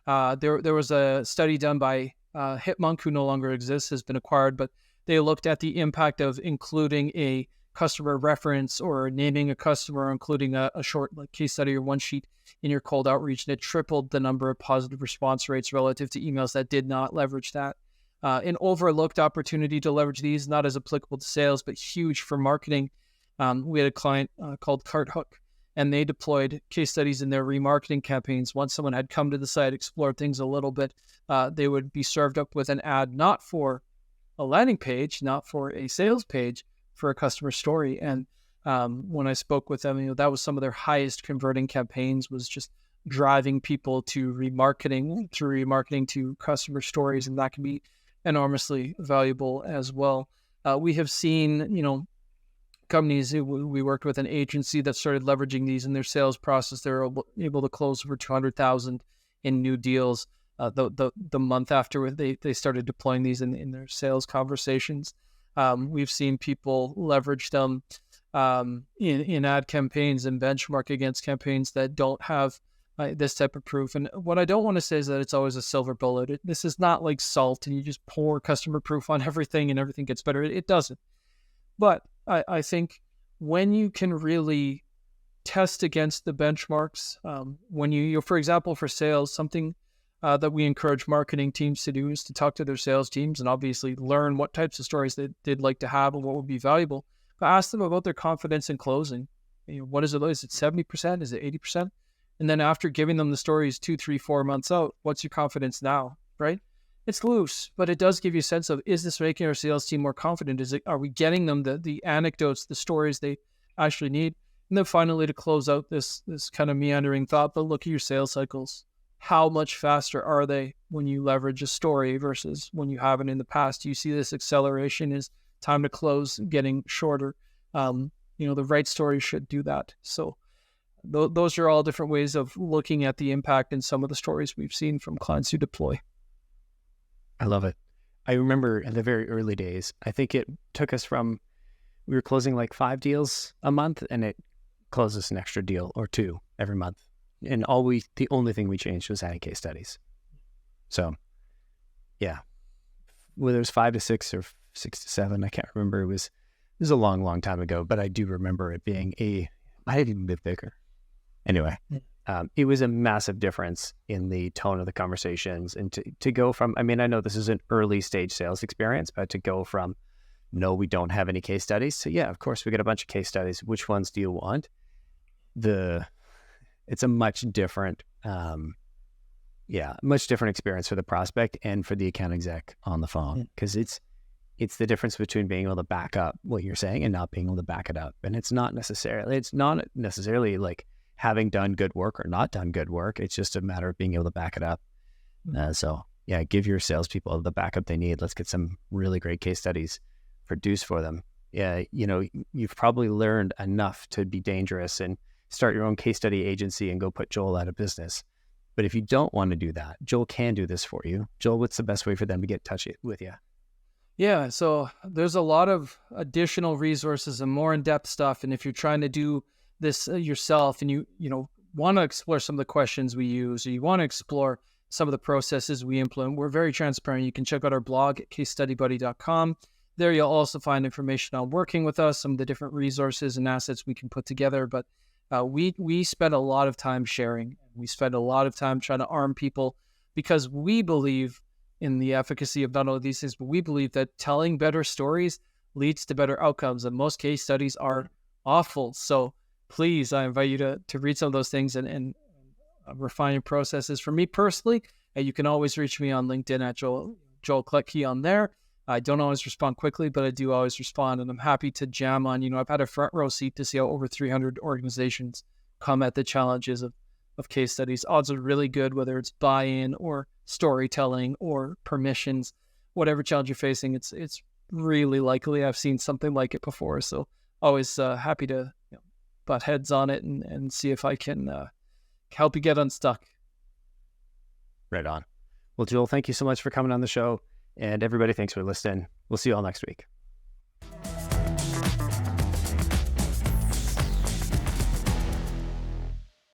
Speaker 3: There was a study done by Hitmonk, who no longer exists, has been acquired, but they looked at the impact of including a customer reference or naming a customer, or including a short case study or one sheet in your cold outreach, and it tripled the number of positive response rates relative to emails that did not leverage that. An overlooked opportunity to leverage these, not as applicable to sales, but huge for marketing. We had a client called CartHook, and they deployed case studies in their remarketing campaigns. Once someone had come to the site, explored things a little bit, they would be served up with an ad, not for a landing page, not for a sales page, for a customer story. And when I spoke with them, that was some of their highest converting campaigns, was just driving people to remarketing, through remarketing to customer stories, and that can be enormously valuable as well. We have seen, companies, we worked with an agency that started leveraging these in their sales process. They were able to close over 200,000 in new deals the month after they started deploying these in their sales conversations. We've seen people leverage them in ad campaigns and benchmark against campaigns that don't have this type of proof. And what I don't want to say is that it's always a silver bullet. This is not like salt and you just pour customer proof on everything and everything gets better. It doesn't. But I think when you can really test against the benchmarks, when you, for example, for sales, something that we encourage marketing teams to do is to talk to their sales teams and obviously learn what types of stories they'd like to have and what would be valuable. But ask them about their confidence in closing. What is it? Is it 70%? Is it 80%? And then after giving them the stories 2, 3, 4 months out, what's your confidence now, right? It's loose, but it does give you a sense of, is this making our sales team more confident? Are we getting them the anecdotes, the stories they actually need? And then finally, to close out this kind of meandering thought, but look at your sales cycles. How much faster are they when you leverage a story versus when you haven't in the past? You see this acceleration is time to close getting shorter. The right story should do that. So those are all different ways of looking at the impact in some of the stories we've seen from clients who deploy.
Speaker 1: I love it. I remember in the very early days, I think it took us we were closing like 5 deals a month, and it closed us an extra deal or 2 every month. And the only thing we changed was adding case studies. So yeah, whether it was 5 to 6 or 6 to 7, I can't remember. It was a long, long time ago, but I do remember it being might have even been bigger. Anyway, it was a massive difference in the tone of the conversations, and to go from, I know this is an early stage sales experience, but to go from, no, we don't have any case studies. So yeah, of course we got a bunch of case studies. Which ones do you want? it's a much different, much different experience for the prospect and for the account exec on the phone, because it's the difference between being able to back up what you're saying and not being able to back it up. And it's not necessarily like having done good work or not done good work. It's just a matter of being able to back it up. So give your salespeople the backup they need. Let's get some really great case studies produced for them. Yeah, you've probably learned enough to be dangerous and start your own case study agency and go put Joel out of business. But if you don't want to do that, Joel can do this for you. Joel, what's the best way for them to get in touch with you?
Speaker 3: Yeah, so there's a lot of additional resources and more in-depth stuff. And if you're trying to do this yourself and you want to explore some of the questions we use, or you want to explore some of the processes we implement, we're very transparent. You can check out our blog at CaseStudyBuddy.com. There you'll also find information on working with us, some of the different resources and assets we can put together. But we spend a lot of time sharing. We spend a lot of time trying to arm people, because we believe in the efficacy of not only these things, but we believe that telling better stories leads to better outcomes. And most case studies are awful. So please, I invite you to read some of those things and refine your processes. For me personally, you can always reach me on LinkedIn at Joel Klettke on there. I don't always respond quickly, but I do always respond, and I'm happy to jam on. I've had a front row seat to see how over 300 organizations come at the challenges of case studies. Odds are really good, whether it's buy-in or storytelling or permissions, whatever challenge you're facing, it's really likely I've seen something like it before. So always happy to butt heads on it and see if I can help you get unstuck.
Speaker 1: Right on. Well, Joel, thank you so much for coming on the show. And everybody, thanks for listening. We'll see you all next week.